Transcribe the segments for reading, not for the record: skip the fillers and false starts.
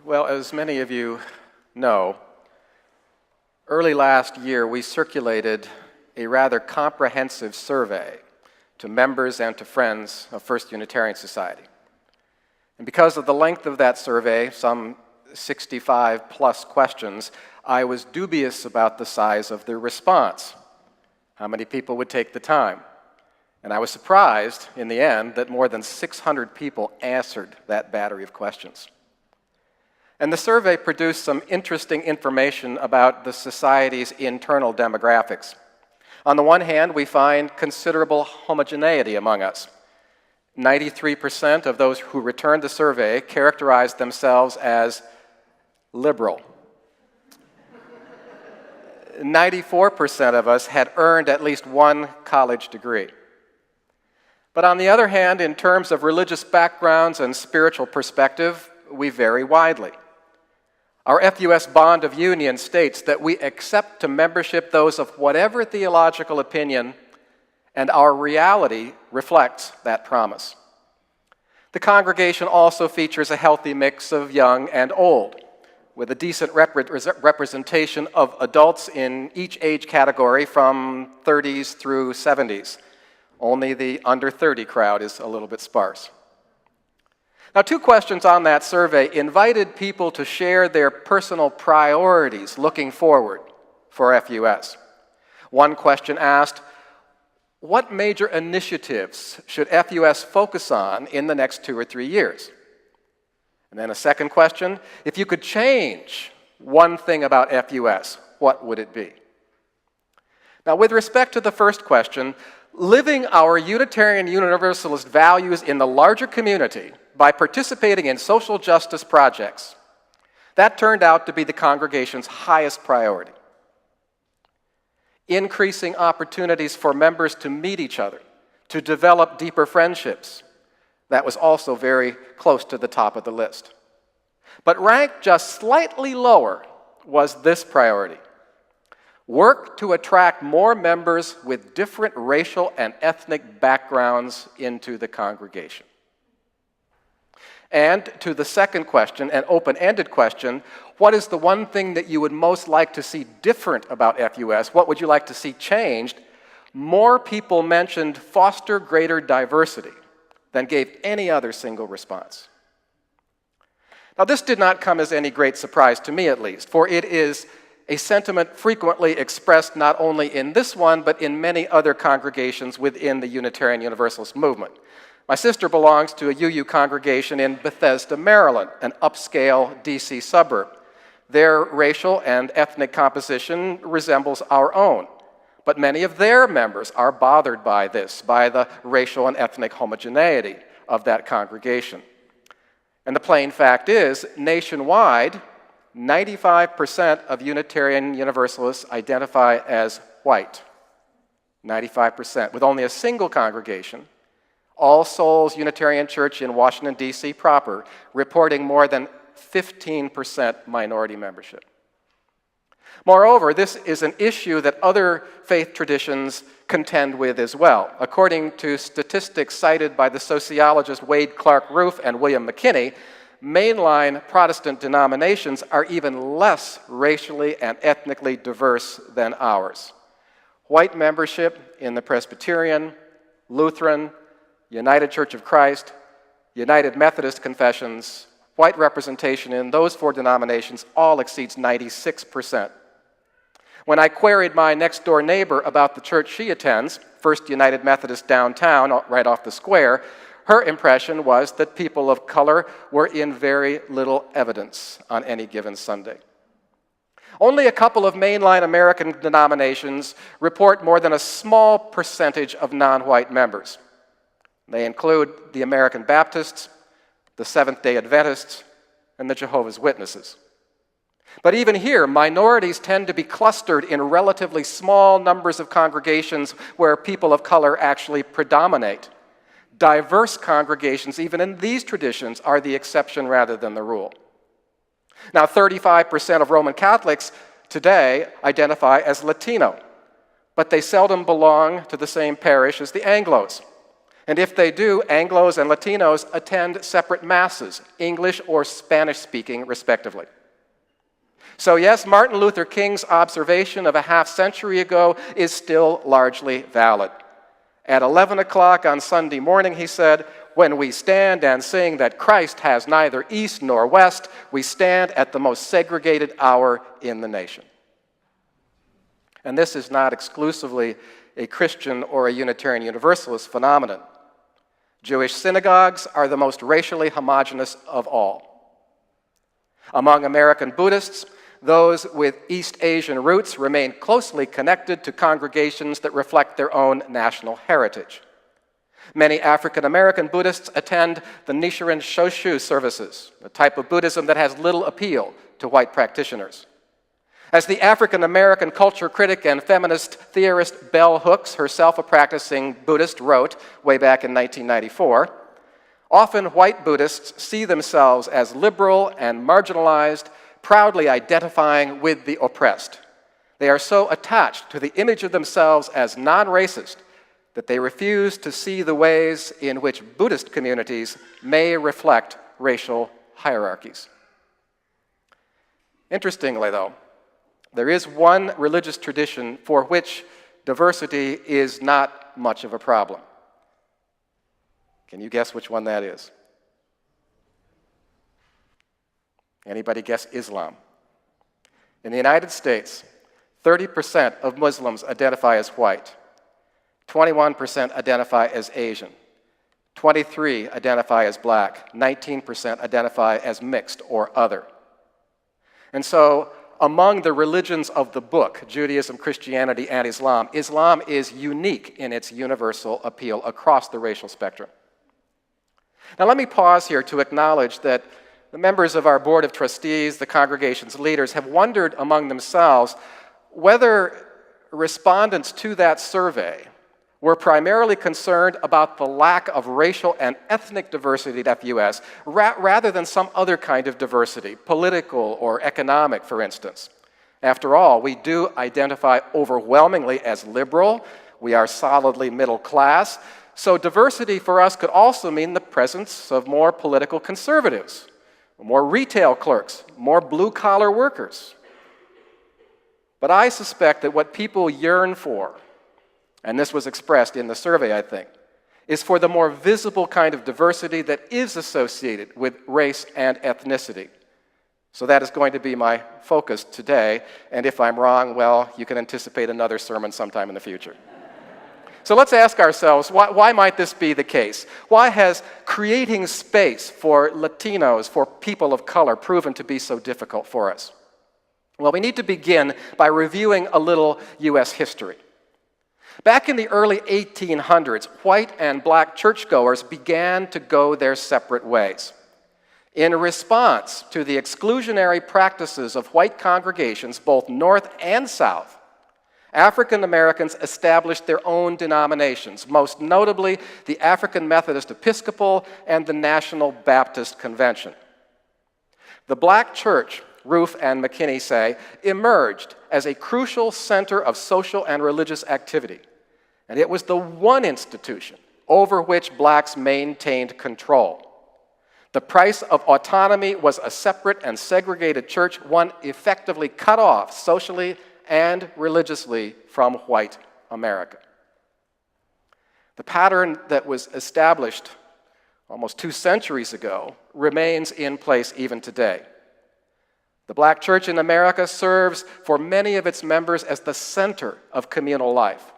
Well, as many of you know, early last year we circulated a rather comprehensive survey to members and to friends of First Unitarian Society. And because of the length of that survey, some 65 plus questions, I was dubious about the size of the response, how many people would take the time. And I was surprised, in the end, that more than 600 people answered that battery of questions. And the survey produced some interesting information about the society's internal demographics. On the one hand, we find considerable homogeneity among us. 93% of those who returned the survey characterized themselves as liberal. 94% of us had earned at least one college degree. But on the other hand, in terms of religious backgrounds and spiritual perspective, we vary widely. Our FUS Bond of Union states that we accept to membership those of whatever theological opinion, and our reality reflects that promise. The congregation also features a healthy mix of young and old, with a decent representation of adults in each age category from 30s through 70s. Only the under 30 crowd is a little bit sparse. Now, two questions on that survey invited people to share their personal priorities looking forward for FUS. One question asked, what major initiatives should FUS focus on in the next 2 or 3 years? And then a second question, if you could change one thing about FUS, what would it be? Now, with respect to the first question, living our Unitarian Universalist values in the larger community by participating in social justice projects, that turned out to be the congregation's highest priority. Increasing opportunities for members to meet each other, to develop deeper friendships, that was also very close to the top of the list. But ranked just slightly lower was this priority: work to attract more members with different racial and ethnic backgrounds into the congregation. And to the second question, an open-ended question, what is the one thing that you would most like to see different about FUS? What would you like to see changed? More people mentioned foster greater diversity than gave any other single response. Now, this did not come as any great surprise to me, at least, for it is a sentiment frequently expressed not only in this one, but in many other congregations within the Unitarian Universalist movement. My sister belongs to a UU congregation in Bethesda, Maryland, an upscale DC suburb. Their racial and ethnic composition resembles our own, but many of their members are bothered by this, by the racial and ethnic homogeneity of that congregation. And the plain fact is, nationwide, 95% of Unitarian Universalists identify as white. 95%, with only a single congregation, All Souls Unitarian Church in Washington, D.C. proper, reporting more than 15% minority membership. Moreover, this is an issue that other faith traditions contend with as well. According to statistics cited by the sociologists Wade Clark Roof and William McKinney, mainline Protestant denominations are even less racially and ethnically diverse than ours. White membership in the Presbyterian, Lutheran, United Church of Christ, United Methodist confessions, white representation in those 4 denominations all exceeds 96%. When I queried my next-door neighbor about the church she attends, First United Methodist downtown, right off the square, her impression was that people of color were in very little evidence on any given Sunday. Only a couple of mainline American denominations report more than a small percentage of non-white members. They include the American Baptists, the Seventh-day Adventists, and the Jehovah's Witnesses. But even here, minorities tend to be clustered in relatively small numbers of congregations where people of color actually predominate. Diverse congregations, even in these traditions, are the exception rather than the rule. Now, 35% of Roman Catholics today identify as Latino, but they seldom belong to the same parish as the Anglos. And if they do, Anglos and Latinos attend separate masses, English or Spanish-speaking, respectively. So yes, Martin Luther King's observation of a half-century ago is still largely valid. At 11 o'clock on Sunday morning, he said, "When we stand and sing that Christ has neither east nor west, we stand at the most segregated hour in the nation." And this is not exclusively a Christian or a Unitarian Universalist phenomenon. Jewish synagogues are the most racially homogeneous of all. Among American Buddhists, those with East Asian roots remain closely connected to congregations that reflect their own national heritage. Many African American Buddhists attend the Nichiren Shoshu services, a type of Buddhism that has little appeal to white practitioners. As the African American culture critic and feminist theorist Bell Hooks, herself a practicing Buddhist, wrote way back in 1994, "Often white Buddhists see themselves as liberal and marginalized, proudly identifying with the oppressed. They are so attached to the image of themselves as non-racist that they refuse to see the ways in which Buddhist communities may reflect racial hierarchies." Interestingly, though, there is one religious tradition for which diversity is not much of a problem. Can you guess which one that is? Anybody guess Islam? In the United States, 30% of Muslims identify as white, 21% identify as Asian, 23% identify as black, 19% identify as mixed or other. And so, among the religions of the book, Judaism, Christianity, and Islam, Islam is unique in its universal appeal across the racial spectrum. Now let me pause here to acknowledge that the members of our Board of Trustees, the congregation's leaders, have wondered among themselves whether respondents to that survey were primarily concerned about the lack of racial and ethnic diversity at FUS rather than some other kind of diversity, political or economic, for instance. After all, we do identify overwhelmingly as liberal. We are solidly middle class. So diversity for us could also mean the presence of more political conservatives, more retail clerks, more blue-collar workers. But I suspect that what people yearn for, and this was expressed in the survey, I think, is for the more visible kind of diversity that is associated with race and ethnicity. So that is going to be my focus today, and if I'm wrong, well, you can anticipate another sermon sometime in the future. So let's ask ourselves, why might this be the case? Why has creating space for Latinos, for people of color, proven to be so difficult for us? Well, we need to begin by reviewing a little U.S. history. Back in the early 1800s, white and black churchgoers began to go their separate ways. In response to the exclusionary practices of white congregations, both North and South, African Americans established their own denominations, most notably the African Methodist Episcopal and the National Baptist Convention. The black church, Roof and McKinney say, emerged as a crucial center of social and religious activity, and it was the one institution over which blacks maintained control. The price of autonomy was a separate and segregated church, one effectively cut off socially and religiously from white America. The pattern that was established almost 2 centuries ago remains in place even today. The black church in America serves for many of its members as the center of communal life.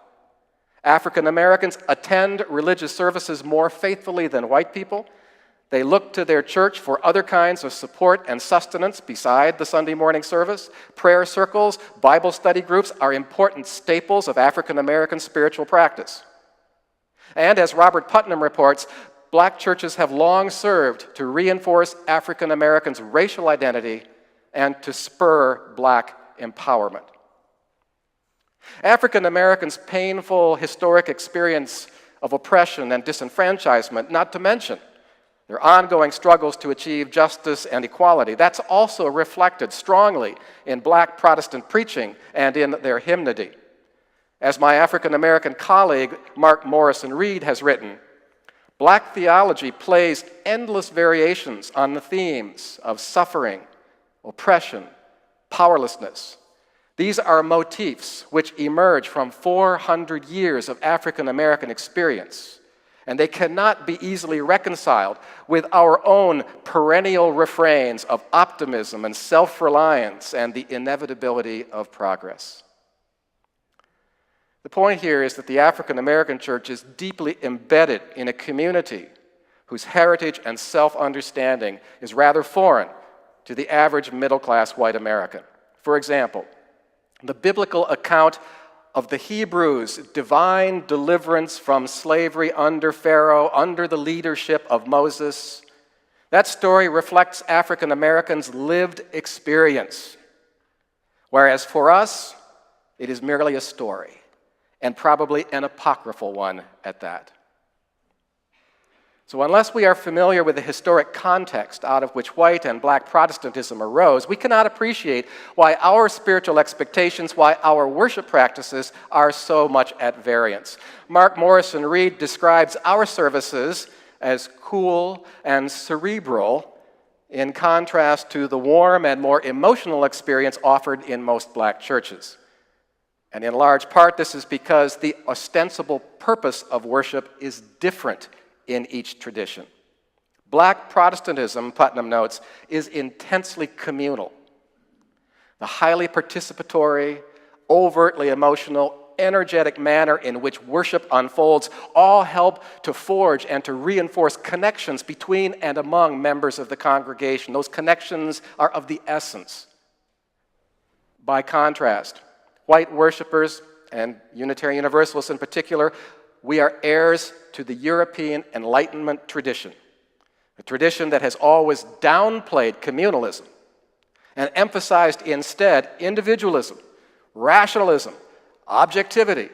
African Americans attend religious services more faithfully than white people. They look to their church for other kinds of support and sustenance beside the Sunday morning service. Prayer circles, Bible study groups are important staples of African American spiritual practice. And as Robert Putnam reports, black churches have long served to reinforce African Americans' racial identity and to spur black empowerment. African Americans' painful historic experience of oppression and disenfranchisement, not to mention their ongoing struggles to achieve justice and equality, that's also reflected strongly in black Protestant preaching and in their hymnody. As my African American colleague, Mark Morrison Reed, has written, Black theology plays endless variations on the themes of suffering, oppression, powerlessness. These are motifs which emerge from 400 years of African American experience, and they cannot be easily reconciled with our own perennial refrains of optimism and self-reliance and the inevitability of progress. The point here is that the African American church is deeply embedded in a community whose heritage and self-understanding is rather foreign to the average middle-class white American. For example, the biblical account of the Hebrews' divine deliverance from slavery under Pharaoh, under the leadership of Moses, that story reflects African Americans' lived experience, whereas for us, it is merely a story, and probably an apocryphal one at that. So unless we are familiar with the historic context out of which white and black Protestantism arose, we cannot appreciate why our spiritual expectations, why our worship practices are so much at variance. Mark Morrison Reed describes our services as cool and cerebral in contrast to the warm and more emotional experience offered in most black churches. And in large part, this is because the ostensible purpose of worship is different in each tradition. Black Protestantism, Putnam notes, is intensely communal. The highly participatory, overtly emotional, energetic manner in which worship unfolds all help to forge and to reinforce connections between and among members of the congregation. Those connections are of the essence. By contrast, white worshipers, and Unitarian Universalists in particular, we are heirs to the European Enlightenment tradition, a tradition that has always downplayed communalism and emphasized instead individualism, rationalism, objectivity.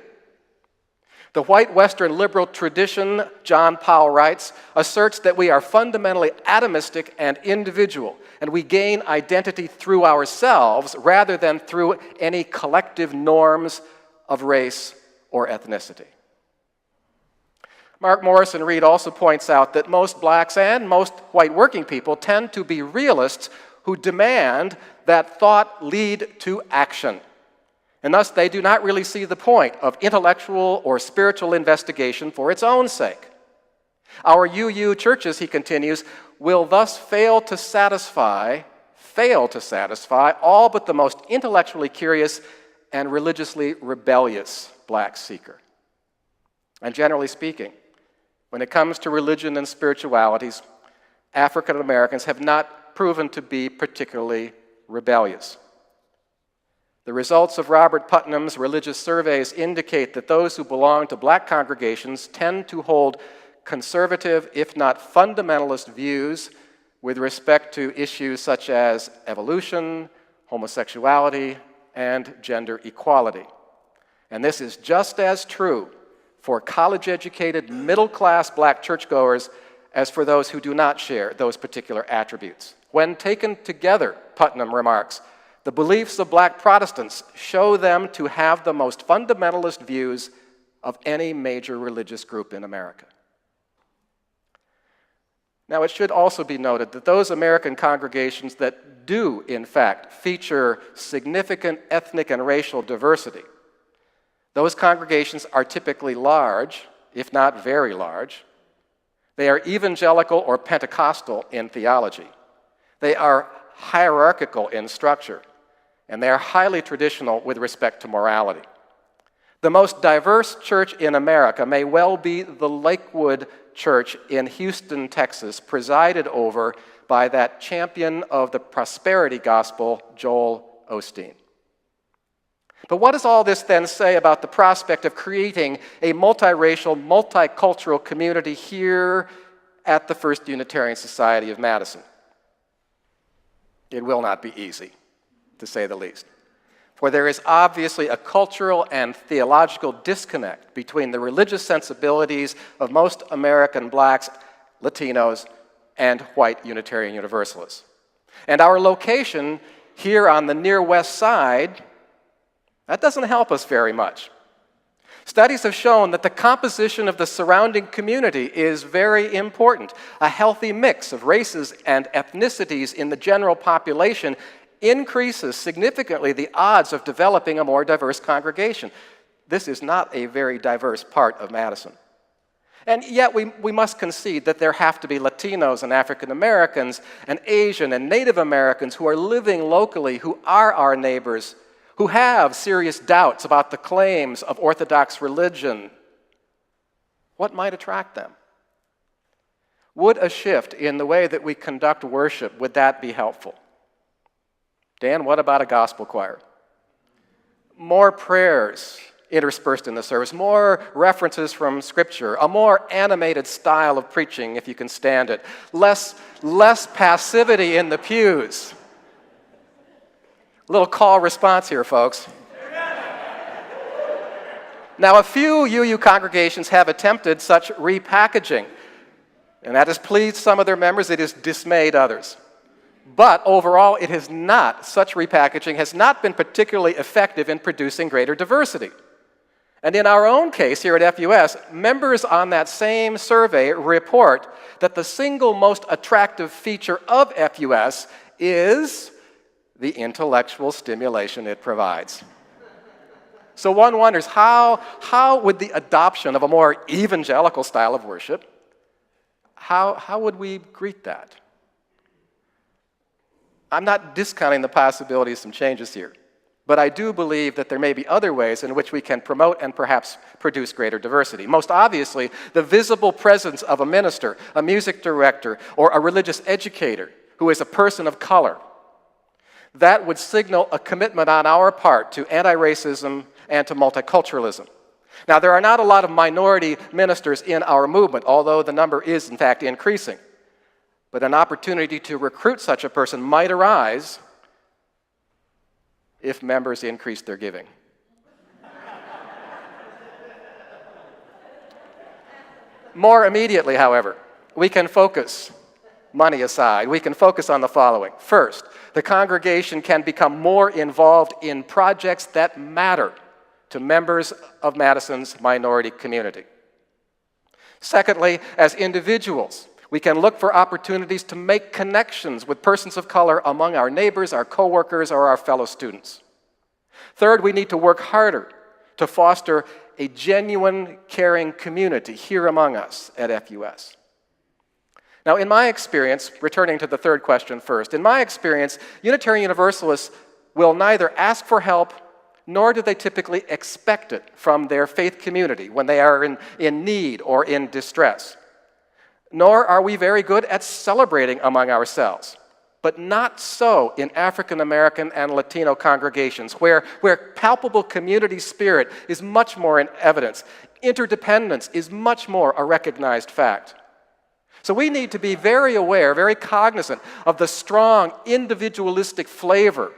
The white Western liberal tradition, John Powell writes, asserts that we are fundamentally atomistic and individual, and we gain identity through ourselves rather than through any collective norms of race or ethnicity. Mark Morrison Reed also points out that most blacks and most white working people tend to be realists who demand that thought lead to action. And thus, they do not really see the point of intellectual or spiritual investigation for its own sake. Our UU churches, he continues, will thus fail to satisfy all but the most intellectually curious and religiously rebellious black seeker. And generally speaking, when it comes to religion and spiritualities, African Americans have not proven to be particularly rebellious. The results of Robert Putnam's religious surveys indicate that those who belong to black congregations tend to hold conservative, if not fundamentalist, views with respect to issues such as evolution, homosexuality, and gender equality. And this is just as true for college-educated, middle-class black churchgoers as for those who do not share those particular attributes. When taken together, Putnam remarks, the beliefs of black Protestants show them to have the most fundamentalist views of any major religious group in America. Now, it should also be noted that those American congregations that do, in fact, feature significant ethnic and racial diversity, those congregations are typically large, if not very large. They are evangelical or Pentecostal in theology. They are hierarchical in structure, and they are highly traditional with respect to morality. The most diverse church in America may well be the Lakewood Church in Houston, Texas, presided over by that champion of the prosperity gospel, Joel Osteen. But what does all this then say about the prospect of creating a multiracial, multicultural community here at the First Unitarian Society of Madison? It will not be easy, to say the least. For there is obviously a cultural and theological disconnect between the religious sensibilities of most American blacks, Latinos, and white Unitarian Universalists. And our location here on the near west side, that doesn't help us very much. Studies have shown that the composition of the surrounding community is very important. A healthy mix of races and ethnicities in the general population increases significantly the odds of developing a more diverse congregation. This is not a very diverse part of Madison. And yet we must concede that there have to be Latinos and African Americans and Asian and Native Americans who are living locally, who are our neighbors, who have serious doubts about the claims of Orthodox religion. What might attract them? Would a shift in the way that we conduct worship, would that be helpful? Dan, what about a gospel choir? More prayers interspersed in the service, more references from Scripture, a more animated style of preaching, if you can stand it, less passivity in the pews. Little call response here, folks. Now, a few UU congregations have attempted such repackaging, and that has pleased some of their members, it has dismayed others. But overall, such repackaging has not been particularly effective in producing greater diversity. And in our own case here at FUS, members on that same survey report that the single most attractive feature of FUS is the intellectual stimulation it provides. So one wonders, how would the adoption of a more evangelical style of worship, how would we greet that? I'm not discounting the possibility of some changes here, but I do believe that there may be other ways in which we can promote and perhaps produce greater diversity. Most obviously, the visible presence of a minister, a music director, or a religious educator who is a person of color. That would signal a commitment on our part to anti-racism and to multiculturalism. Now, there are not a lot of minority ministers in our movement, although the number is, in fact, increasing. But an opportunity to recruit such a person might arise if members increase their giving. More immediately, however, we can focus, money aside, we can focus on the following. First, the congregation can become more involved in projects that matter to members of Madison's minority community. Secondly, as individuals, we can look for opportunities to make connections with persons of color among our neighbors, our coworkers, or our fellow students. Third, we need to work harder to foster a genuine, caring community here among us at FUS. Now, in my experience, returning to the third question first, in my experience, Unitarian Universalists will neither ask for help nor do they typically expect it from their faith community when they are in need or in distress. Nor are we very good at celebrating among ourselves, but not so in African American and Latino congregations where palpable community spirit is much more in evidence. Interdependence is much more a recognized fact. So we need to be very aware, very cognizant of the strong individualistic flavor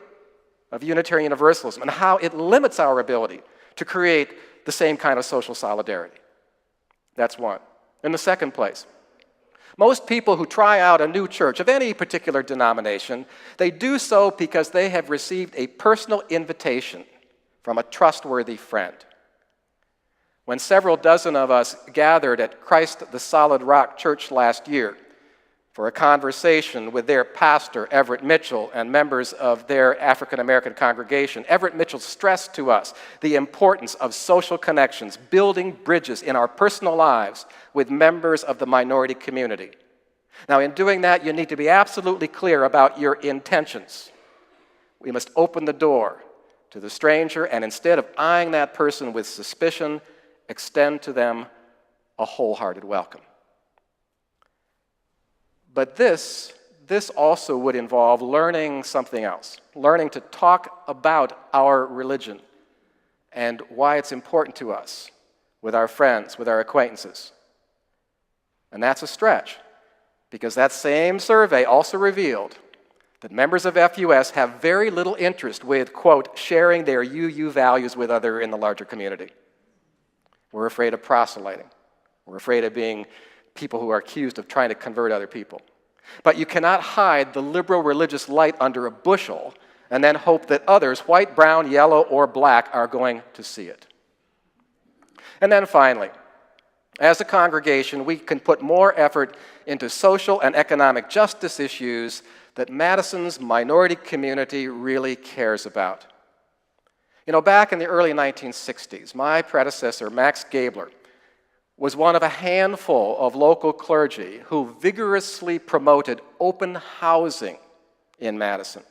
of Unitarian Universalism and how it limits our ability to create the same kind of social solidarity. That's one. In the second place, most people who try out a new church of any particular denomination, they do so because they have received a personal invitation from a trustworthy friend. When several dozen of us gathered at Christ the Solid Rock Church last year for a conversation with their pastor, Everett Mitchell, and members of their African American congregation, Everett Mitchell stressed to us the importance of social connections, building bridges in our personal lives with members of the minority community. Now, in doing that, you need to be absolutely clear about your intentions. We must open the door to the stranger, and instead of eyeing that person with suspicion, extend to them a wholehearted welcome. But this also would involve learning something else, learning to talk about our religion and why it's important to us with our friends, with our acquaintances. And that's a stretch, because that same survey also revealed that members of FUS have very little interest with, quote, sharing their UU values with others in the larger community. We're afraid of proselyting. We're afraid of being people who are accused of trying to convert other people. But you cannot hide the liberal religious light under a bushel and then hope that others, white, brown, yellow, or black, are going to see it. And then finally, as a congregation, we can put more effort into social and economic justice issues that Madison's minority community really cares about. You know, back in the early 1960s, my predecessor, Max Gabler, was one of a handful of local clergy who vigorously promoted open housing in Madison.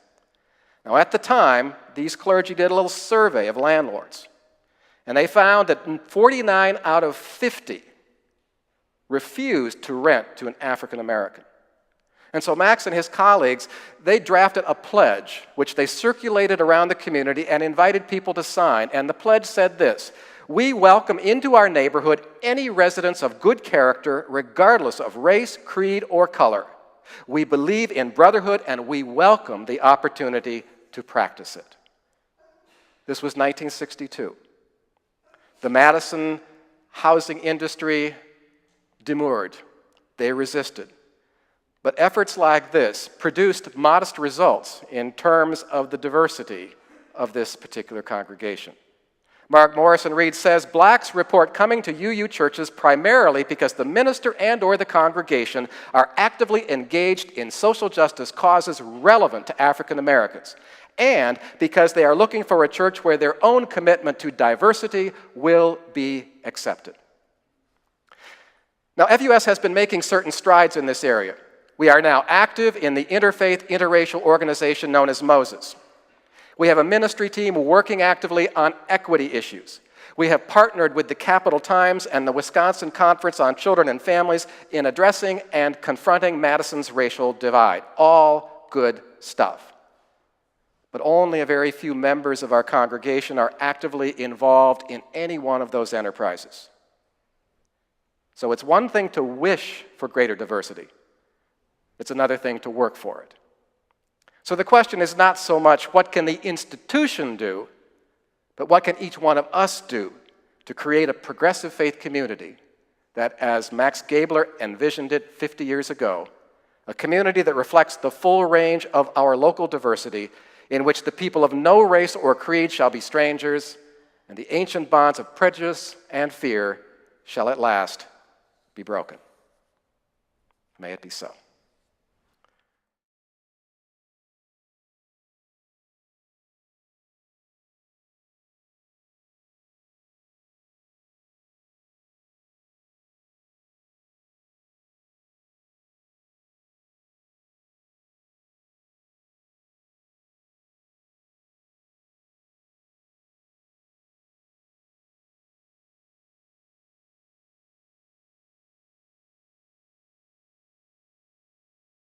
Now, at the time, these clergy did a little survey of landlords, and they found that 49 out of 50 refused to rent to an African American. And so Max and his colleagues, they drafted a pledge, which they circulated around the community and invited people to sign. And the pledge said this: "We welcome into our neighborhood any residents of good character, regardless of race, creed, or color. We believe in brotherhood, and we welcome the opportunity to practice it." This was 1962. The Madison housing industry demurred. They resisted. But efforts like this produced modest results in terms of the diversity of this particular congregation. Mark Morrison Reed says, "Blacks report coming to UU churches primarily because the minister and or the congregation are actively engaged in social justice causes relevant to African Americans, and because they are looking for a church where their own commitment to diversity will be accepted." Now, FUS has been making certain strides in this area. We are now active in the interfaith, interracial organization known as Moses. We have a ministry team working actively on equity issues. We have partnered with the Capital Times and the Wisconsin Conference on Children and Families in addressing and confronting Madison's racial divide. All good stuff. But only a very few members of our congregation are actively involved in any one of those enterprises. So it's one thing to wish for greater diversity. It's another thing to work for it. So the question is not so much what can the institution do, but what can each one of us do to create a progressive faith community that, as Max Gabler envisioned it 50 years ago, a community that reflects the full range of our local diversity, in which the people of no race or creed shall be strangers, and the ancient bonds of prejudice and fear shall at last be broken. May it be so.